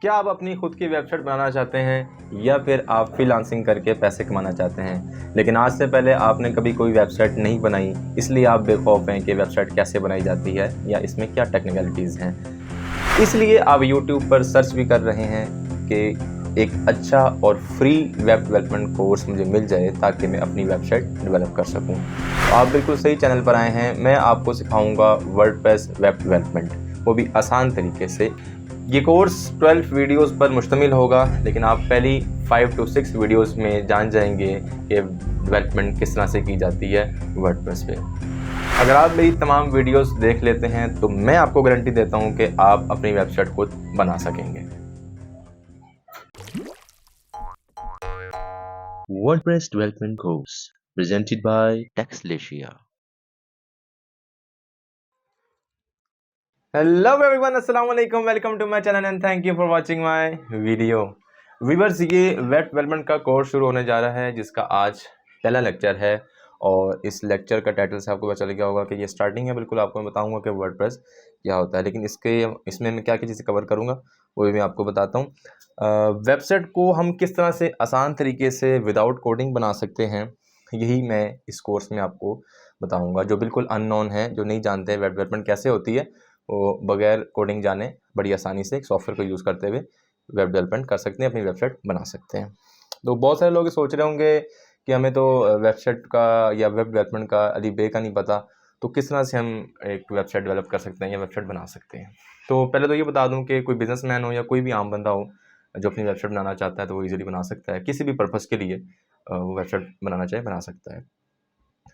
क्या आप अपनी खुद की वेबसाइट बनाना चाहते हैं या फिर आप फ्रीलांसिंग करके पैसे कमाना चाहते हैं, लेकिन आज से पहले आपने कभी कोई वेबसाइट नहीं बनाई, इसलिए आप बेखौफ हैं कि वेबसाइट कैसे बनाई जाती है या इसमें क्या टेक्निकलिटीज़ हैं। इसलिए आप यूट्यूब पर सर्च भी कर रहे हैं कि एक अच्छा और फ्री वेब डेवलपमेंट कोर्स मुझे मिल जाए ताकि मैं अपनी वेबसाइट डेवलप कर सकूं। तो आप बिल्कुल सही चैनल पर आए हैं। मैं आपको सिखाऊंगा वर्डप्रेस वेब डेवलपमेंट, वो भी आसान तरीके से। ये कोर्स 12 वीडियोस पर मुश्तमिल होगा, लेकिन आप पहली 5 to 6 वीडियोस में जान जाएंगे कि डेवलपमेंट किस तरह से की जाती है वर्डप्रेस पे। अगर आप मेरी तमाम वीडियोस देख लेते हैं तो मैं आपको गारंटी देता हूं कि आप अपनी वेबसाइट खुद बना सकेंगे। WordPress Development Course presented by Textlatia. Hello everyone, अस्सलाम वालेकुम, welcome to my channel and thank you for watching my video. Viewers, ये वेब डेवलपमेंट का कोर्स शुरू होने जा रहा है जिसका आज पहला लेक्चर है और इस लेक्चर का टाइटल से आपको पता चल गया होगा कि ये स्टार्टिंग है। बिल्कुल आपको मैं बताऊंगा कि वर्डप्रेस क्या होता है, लेकिन इसमें मैं क्या क्या चीज़ें कवर करूँगा वो भी मैं आपको बताता हूँ। वेबसाइट को हम किस तरह से आसान तरीके से विदाउट कोडिंग बना सकते हैं, यही मैं इस कोर्स में आपको बताऊँगा। जो बिल्कुल अननोन है, जो नहीं जानते वेब डेवलपमेंट कैसे होती है, वो बगैर कोडिंग जाने बड़ी आसानी से एक सॉफ्टवेयर को यूज़ करते हुए वेब डेवलपमेंट कर सकते हैं, अपनी वेबसाइट बना सकते हैं। तो बहुत सारे लोग सोच रहे होंगे कि हमें तो वेबसाइट का या वेब डेवलपमेंट का अली बे का नहीं पता, तो किस तरह से हम एक वेबसाइट डेवलप कर सकते हैं या वेबसाइट बना सकते हैं। तो पहले तो ये बता दूं कि कोई बिजनेसमैन हो या कोई भी आम बंदा हो जो अपनी वेबसाइट बनाना चाहता है तो वो ईजिली बना सकता है। किसी भी पर्पज़ के लिए वो वेबसाइट बनाना चाहे बना सकता है।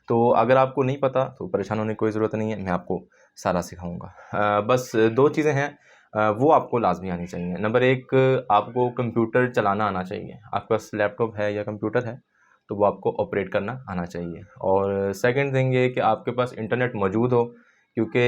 तो अगर आपको नहीं पता तो परेशान होने की कोई ज़रूरत नहीं है, मैं आपको सारा सिखाऊंगा। बस 2 चीज़ें हैं, वो आपको लाजमी आनी चाहिए। नंबर 1, आपको कंप्यूटर चलाना आना चाहिए। आपके पास लैपटॉप है या कंप्यूटर है तो वो आपको ऑपरेट करना आना चाहिए। और सेकंड थिंग ये कि आपके पास इंटरनेट मौजूद हो, क्योंकि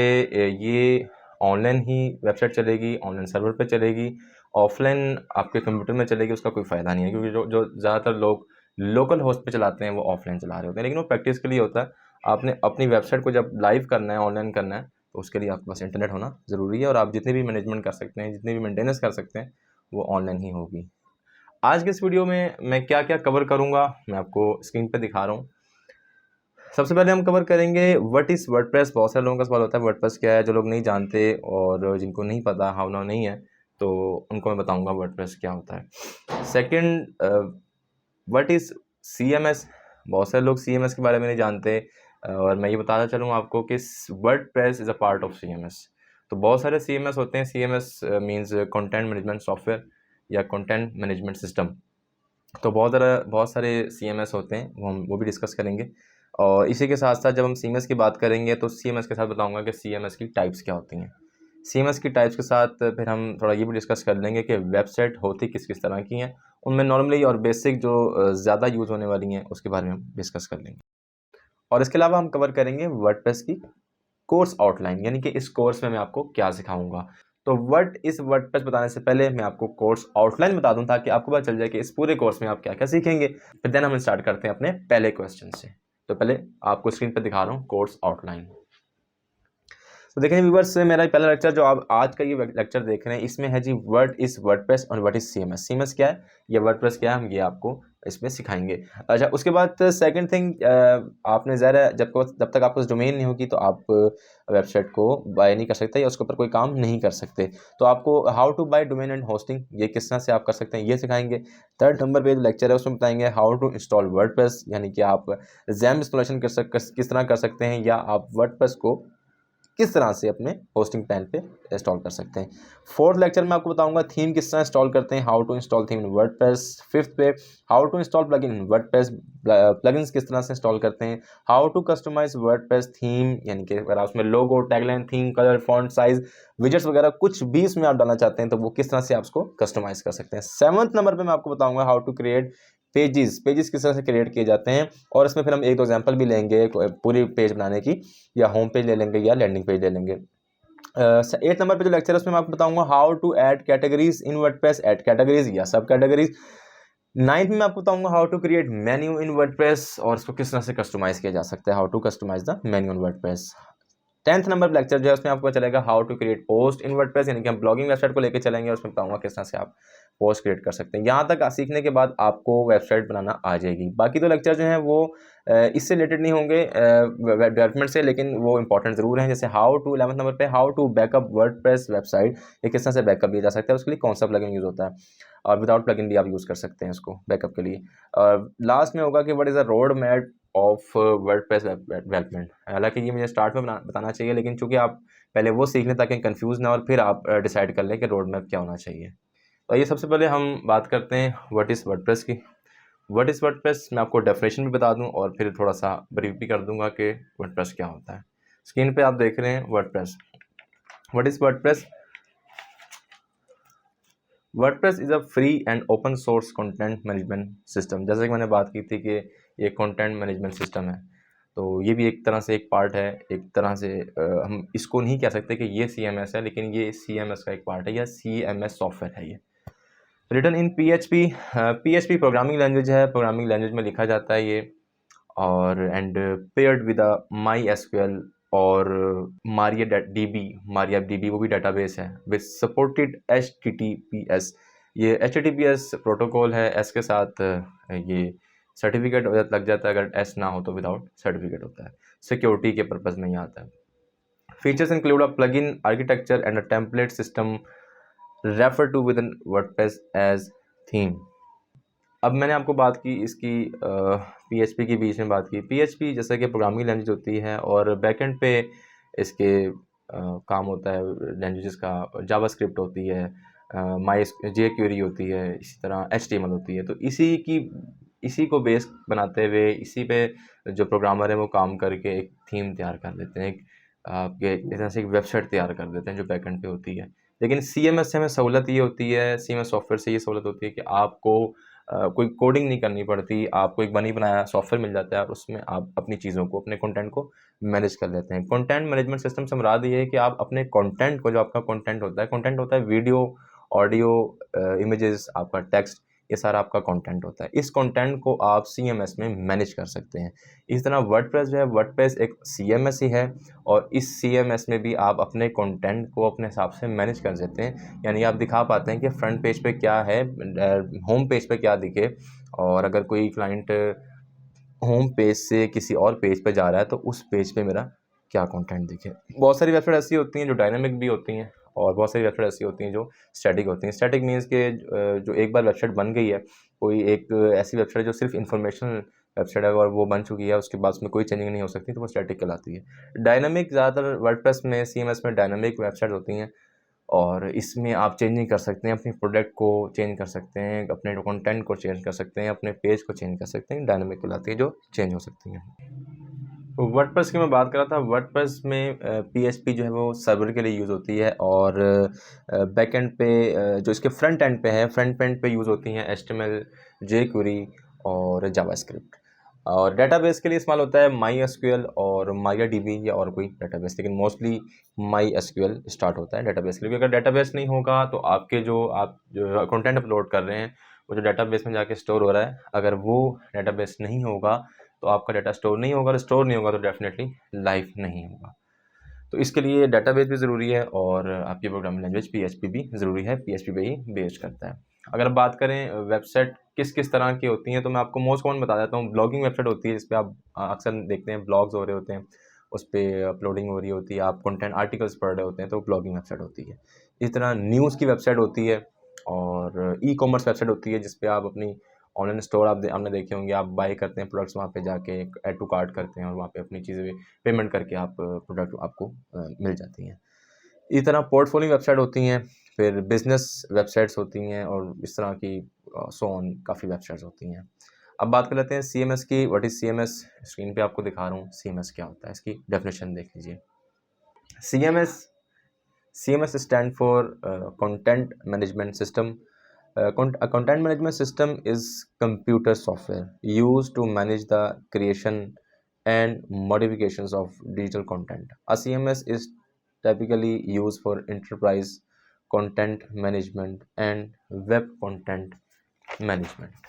ये ऑनलाइन ही वेबसाइट चलेगी, ऑनलाइन सर्वर पे चलेगी। ऑफलाइन आपके कंप्यूटर में चलेगी, उसका कोई फ़ायदा नहीं है, क्योंकि जो जो ज़्यादातर लोग लोकल होस्ट पे चलाते हैं वो ऑफलाइन चला रहे होते हैं, लेकिन वो प्रैक्टिस के लिए होता है। आपने अपनी वेबसाइट को जब लाइव करना है, ऑनलाइन करना है, तो उसके लिए आपके पास इंटरनेट होना ज़रूरी है। और आप जितने भी मैनेजमेंट कर सकते हैं, जितनी भी मेंटेनेंस कर सकते हैं, वो ऑनलाइन ही होगी। आज के इस वीडियो में मैं क्या क्या कवर करूँगा मैं आपको स्क्रीन पर दिखा रहा हूँ। सबसे पहले हम कवर करेंगे व्हाट इज़ वर्डप्रेस। बहुत सारे लोगों का सवाल होता है वर्डप्रेस क्या है। जो लोग नहीं जानते और जिनको नहीं पता, हाउ नाउ नहीं है, तो उनको मैं बताऊंगा वर्डप्रेस क्या होता है। Second, what is CMS। बहुत सारे लोग CMS के बारे में नहीं जानते, और मैं ये बताना चलूँ आपको कि WordPress is a part of CMS। तो बहुत सारे CMS होते हैं। CMS means content management software या कंटेंट मैनेजमेंट सिस्टम। तो बहुत सारे CMS होते हैं, वो भी डिस्कस करेंगे। और इसी के साथ साथ जब हम CMS की बात करेंगे तो CMS के साथ बताऊंगा कि CMS की टाइप्स क्या होती हैं। CMS की टाइप्स के साथ फिर हम थोड़ा ये भी डिस्कस कर लेंगे कि वेबसाइट होती किस किस तरह की हैं, उनमें नॉर्मली और बेसिक जो ज़्यादा यूज़ होने वाली हैं उसके बारे में हम डिस्कस कर लेंगे। और इसके अलावा हम कवर करेंगे वर्डप्रेस की कोर्स आउटलाइन, यानी कि इस कोर्स में मैं आपको क्या सिखाऊंगा। तो व्हाट इस वर्डप्रेस बताने से पहले मैं आपको कोर्स आउटलाइन बता दूं ताकि आपको पता चल जाए कि इस पूरे कोर्स में आप क्या क्या सीखेंगे। फिर देन हम स्टार्ट करते हैं अपने पहले क्वेश्चन से। तो पहले आपको स्क्रीन पर दिखा रहा हूँ कोर्स आउटलाइन। तो देखें व्यूअर्स, मेरा पहला लेक्चर जो आप आज का ये लेक्चर देख रहे हैं इसमें है जी व्हाट इज वर्डप्रेस और व्हाट इज CMS। CMS क्या है या वर्डप्रेस क्या है, हम ये आपको इसमें सिखाएंगे। अच्छा, उसके बाद सेकंड थिंग, आपने ज़रा जब तक आपको डोमेन नहीं होगी तो आप वेबसाइट को बाय नहीं कर सकते या उसके ऊपर कोई काम नहीं कर सकते। तो आपको how to buy domain and hosting ये किस तरह से आप कर सकते हैं ये सिखाएंगे। थर्ड नंबर पे लेक्चर है, उसमें बताएंगे हाउ टू इंस्टॉल वर्डप्रेस, यानी कि आप XAMPP इंस्टॉलेशन किस तरह कर सकते हैं या आप वर्डप्रेस को किस तरह से अपने होस्टिंग पैन पे इंस्टॉल कर सकते हैं। फोर्थ लेक्चर में आपको बताऊंगा थीम किस तरह इंस्टॉल करते हैं, how to install theme in WordPress. Fifth पे how to install plugin in WordPress, plugins किस तरह से इंस्टॉल करते हैं। How to customise WordPress theme, यानी कि अगर आप उसमें logo, tagline, theme, colour, font size, widgets वगैरह कुछ भी इसमें आप डालना चाहते हैं तो वो किस तरह से आप उसको कस्टमाइज कर सकते हैं। सेवंथ नंबर पर मैं आपको बताऊंगा हाउ टू क्रिएट पेजेस किस तरह से क्रिएट किए जाते हैं, और इसमें फिर हम एक दो एग्जांपल भी लेंगे पूरी पेज बनाने की, या होम पेज ले लेंगे या लैंडिंग पेज ले लेंगे। 8 नंबर पे जो लेक्चर है उसमें मैं आपको बताऊंगा how to add categories in WordPress, add categories या सब कैटेगरीज। 9th में मैं आपको बताऊंगा how to create menu in WordPress और इसको किस तरह से कस्टमाइज किया जा सकता है, how to customize the menu in WordPress. 10th number lecture जो है उसमें आपको चलेगा how to create post in WordPress, यानी कि हम ब्लॉगिंग वेबसाइट को लेकर चलेंगे, उसमें बताऊंगा किस तरह से आप पोस्ट क्रिएट कर सकते हैं। यहाँ तक सीखने के बाद आपको वेबसाइट बनाना आ जाएगी। बाकी तो लेक्चर जो हैं वो इससे रिलेटेड नहीं होंगे वेब डेवलपमेंट से, लेकिन वो इंपॉर्टेंट ज़रूर हैं। जैसे हाउ टू 11th नंबर पे how to backup WordPress website, ये किस तरह से बैकअप लिया जा सकता है, उसके लिए कौन सा प्लगइन यूज़ होता है, और विदाउट प्लगइन भी आप यूज़ कर सकते हैं इसको बैकअप के लिए। और लास्ट में होगा कि what is a road map of WordPress development. हालांकि ये मुझे स्टार्ट में बताना चाहिए, लेकिन चूंकि आप पहले वो सीख लें ताकि कंफ्यूज ना, और फिर आप डिसाइड कर लें कि रोड मैप क्या होना चाहिए। तो ये सबसे पहले हम बात करते हैं व्हाट इज़ वर्डप्रेस की। व्हाट इज़ वर्डप्रेस मैं आपको डेफिनेशन भी बता दूं और फिर थोड़ा सा ब्रीफ भी कर दूंगा कि वर्डप्रेस क्या होता है। स्क्रीन पे आप देख रहे हैं WordPress. What is WordPress? WordPress is a free and open source content management system. जैसे कि मैंने बात की थी कि ये कंटेंट मैनेजमेंट सिस्टम है, तो ये भी एक तरह से एक पार्ट है। एक तरह से हम इसको नहीं कह सकते कि ये CMS है, लेकिन ये CMS का एक पार्ट है, या CMS सॉफ्टवेयर है। ये written in PHP programming language है, प्रोग्रामिंग लैंग्वेज में लिखा जाता है ये, और एंड पेयर्ड विद MySQL और MariaDB वो भी डेटाबेस है, विद सपोर्टेड HTTPS। ये HTTPS प्रोटोकॉल है, S के साथ ये सर्टिफिकेट लग जाता है, अगर S ना हो तो विदाउट सर्टिफिकेट होता है। सिक्योरिटी के पर्पज़ में ही आता है। Features include a plugin architecture and a template system refer to within WordPress as theme. अब मैंने आपको बात की इसकी PHP के बीच में बात की। PHP जैसे कि प्रोग्रामिंग लैंग्वेज होती है, और बैकएंड पे इसके काम होता है लैंग्वेजेस का। जावास्क्रिप्ट होती है, jQuery होती है, इसी तरह HTML होती है। तो इसी को बेस बनाते हुए इसी पे जो प्रोग्रामर है वो काम करके एक थीम तैयार कर देते हैं, एक आपके एक तरह से एक वेबसाइट तैयार कर देते हैं जो बैकएंड पे होती है। लेकिन CMS से हमें सहूलत ये होती है, CMS सॉफ्टवेयर से ये सहूलत होती है कि आपको कोई कोडिंग नहीं करनी पड़ती। आपको एक बनी बनाया सॉफ्टवेयर मिल जाता है, और उसमें आप अपनी चीज़ों को, अपने कंटेंट को मैनेज कर लेते हैं। कंटेंट मैनेजमेंट सिस्टम से मुराद ये है कि आप अपने कंटेंट को, जो आपका कंटेंट होता है वीडियो, ऑडियो, इमेजेस, आपका टेक्स्ट, ये सारा आपका कंटेंट होता है। इस कंटेंट को आप CMS में मैनेज कर सकते हैं। इस तरह वर्डप्रेस जो है, वर्डप्रेस एक CMS ही है, और इस CMS में भी आप अपने कंटेंट को अपने हिसाब से मैनेज कर सकते हैं। यानी आप दिखा पाते हैं कि फ्रंट पेज पे क्या है, होम पेज पे क्या दिखे, और अगर कोई क्लाइंट होम पेज से किसी और पेज पे जा रहा है तो उस पेज पे मेरा क्या कंटेंट दिखे। बहुत सारी वेबसाइट ऐसी होती हैं जो डायनामिक भी होती हैं, और बहुत सारी वेबसाइट ऐसी होती हैं जो स्टैटिक होती हैं। स्टैटिक मीन्स के जो एक बार वेबसाइट बन गई है, कोई एक ऐसी वेबसाइट जो सिर्फ इंफॉर्मेशनल वेबसाइट है और वो बन चुकी है, उसके बाद उसमें कोई चेंजिंग नहीं हो सकती, तो वो स्टैटिक कहलाती है। डायनामिक ज़्यादातर वर्डप्रेस में, CMS में डायनामिक वेबसाइट होती हैं, और इसमें आप चेंजिंग कर सकते हैं, अपने प्रोडक्ट को चेंज कर सकते हैं, अपने कंटेंट को चेंज कर सकते हैं, अपने पेज को चेंज कर सकते हैं। डायनामिक कहलाती है जो चेंज हो सकती हैं। तो वर्डप्रेस की मैं बात कर रहा था। वर्डप्रेस में PHP जो है वो सर्वर के लिए यूज़ होती है, और बैकएंड पे जो इसके फ्रंट एंड पे है, फ्रंट एंड पे यूज़ होती हैं HTML, jQuery और जावास्क्रिप्ट। और डेटाबेस के लिए इस्तेमाल होता है MySQL और MariaDB, या और कोई डेटाबेस, लेकिन मोस्टली MySQL स्टार्ट होता है डेटाबेस के लिए। अगर डेटाबेस नहीं होगा तो आपके जो कंटेंट अपलोड कर रहे हैं वो जो डेटाबेस में जाके स्टोर हो रहा है, अगर वो डेटाबेस नहीं होगा तो आपका डाटा स्टोर नहीं होगा, और स्टोर नहीं होगा तो डेफिनेटली लाइव नहीं होगा। तो इसके लिए डेटाबेस भी ज़रूरी है, और आपकी प्रोग्रामिंग लैंग्वेज PHP भी ज़रूरी है, PHP पे ही बेस्ड करता है। अगर बात करें वेबसाइट किस किस तरह की होती हैं, तो मैं आपको मोस्ट कॉमन बता देता हूँ। ब्लॉगिंग वेबसाइट होती है, जिस पे आप अक्सर देखते हैं ब्लॉग्स हो रहे होते हैं, उस पर अपलोडिंग हो रही होती है, आप कंटेंट आर्टिकल्स पढ़ रहे होते हैं, तो ब्लॉगिंग वेबसाइट होती है। इस तरह न्यूज़ की वेबसाइट होती है, और ई-कॉमर्स वेबसाइट होती है, जिस पे आप अपनी ऑनलाइन स्टोर आपने देखे होंगे, आप बाय करते हैं प्रोडक्ट्स, वहाँ पे जाके ऐड टू कार्ट करते हैं, और वहाँ पे अपनी चीज़ें पेमेंट करके आप प्रोडक्ट आपको मिल जाती हैं। इस तरह पोर्टफोलियो वेबसाइट होती हैं, फिर बिजनेस वेबसाइट्स होती हैं, और इस तरह की सो ऑन काफ़ी वेबसाइट्स होती हैं। अब बात कर लेते हैं CMS की। What is CMS? स्क्रीन पे आपको दिखा रहा हूँ CMS क्या होता है, इसकी डेफिनेशन देख लीजिए। CMS stand for content management system. A content management system is computer software used to manage the creation and modifications of digital content. A CMS is typically used for enterprise content management and web content management.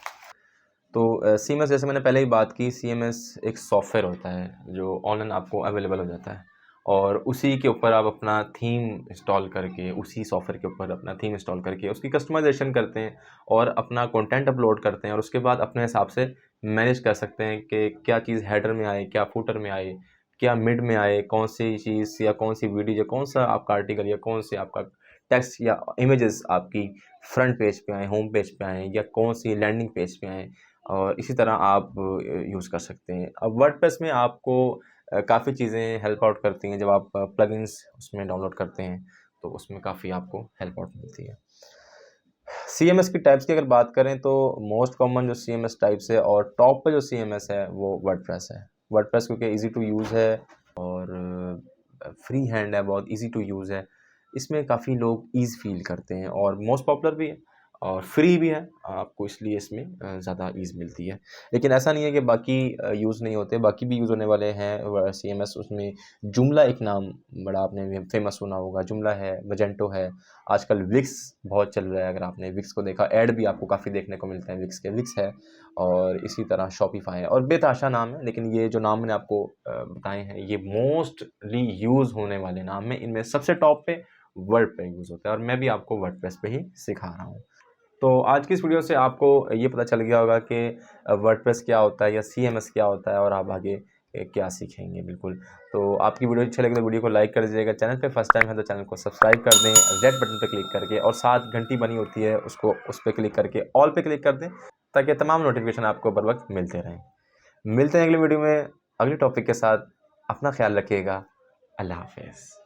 तो CMS जैसे मैंने पहले ही बात की, CMS एक software होता है जो ऑनलाइन आपको अवेलेबल हो जाता है, और उसी के ऊपर आप अपना थीम इंस्टॉल करके, उसी सॉफ्टवेयर के ऊपर अपना थीम इंस्टॉल करके उसकी कस्टमाइजेशन करते हैं और अपना कंटेंट अपलोड करते हैं और उसके बाद अपने हिसाब से मैनेज कर सकते हैं कि क्या चीज़ हेडर में आए, क्या फुटर में आए, क्या मिड में आए, कौन सी चीज़ या कौन सी वीडियो या कौन सा आपका आर्टिकल या कौन से आपका टेक्स्ट या इमेजेस आपकी फ्रंट पेज पे आए, होम पेज पे आए, या कौन सी लैंडिंग पेज पे आए। और इसी तरह आप यूज़ कर सकते हैं। अब वर्डप्रेस में आपको काफ़ी चीज़ें हेल्प आउट करती हैं। जब आप प्लगइन्स उसमें डाउनलोड करते हैं तो उसमें काफ़ी आपको हेल्प आउट मिलती है। CMS की टाइप्स की अगर बात करें तो मोस्ट कॉमन जो CMS टाइप्स है और टॉप पे जो CMS है वो वर्डप्रेस है। वर्डप्रेस क्योंकि इजी टू यूज़ है और फ्री हैंड है, बहुत इजी टू यूज़ है। इसमें काफ़ी लोग ईज़ फील करते हैं और मोस्ट पॉपुलर भी है और फ्री भी है आपको, इसलिए इसमें ज़्यादा ईज़ मिलती है। लेकिन ऐसा नहीं है कि बाकी यूज़ नहीं होते, बाकी भी यूज़ होने वाले हैं CMS। उसमें जुमला एक नाम बड़ा आपने फेमस सुना होगा, जुमला है, मजेंटो है, आजकल विक्स बहुत चल रहा है। अगर आपने विक्स को देखा, ऐड भी आपको काफ़ी देखने को मिलते हैं विक्स के, विक्स है और इसी तरह शॉपिफाई है और बेतहाशा नाम है। लेकिन ये जो नाम मैंने आपको बताए हैं ये मोस्टली यूज़ होने वाले नाम हैं। इनमें सबसे टॉप पे वर्डप्रेस यूज़ होता है और मैं भी आपको वर्डप्रेस पे ही सिखा रहा हूँ। तो आज की इस वीडियो से आपको ये पता चल गया होगा कि वर्डप्रेस क्या होता है या CMS क्या होता है और आप आगे क्या सीखेंगे। बिल्कुल, तो आपकी वीडियो अच्छी लगे तो वीडियो को लाइक कर दीजिएगा। चैनल पे फर्स्ट टाइम है तो चैनल को सब्सक्राइब कर दें, रेड बटन पे क्लिक करके, और साथ घंटी बनी होती है उसको उस पर क्लिक करके ऑल पे क्लिक कर दें ताकि तमाम नोटिफिकेशन आपको बर वक्त मिलते रहें। मिलते हैं अगली वीडियो में अगले टॉपिक के साथ। अपना ख्याल रखिएगा। अल्लाह हाफिज़।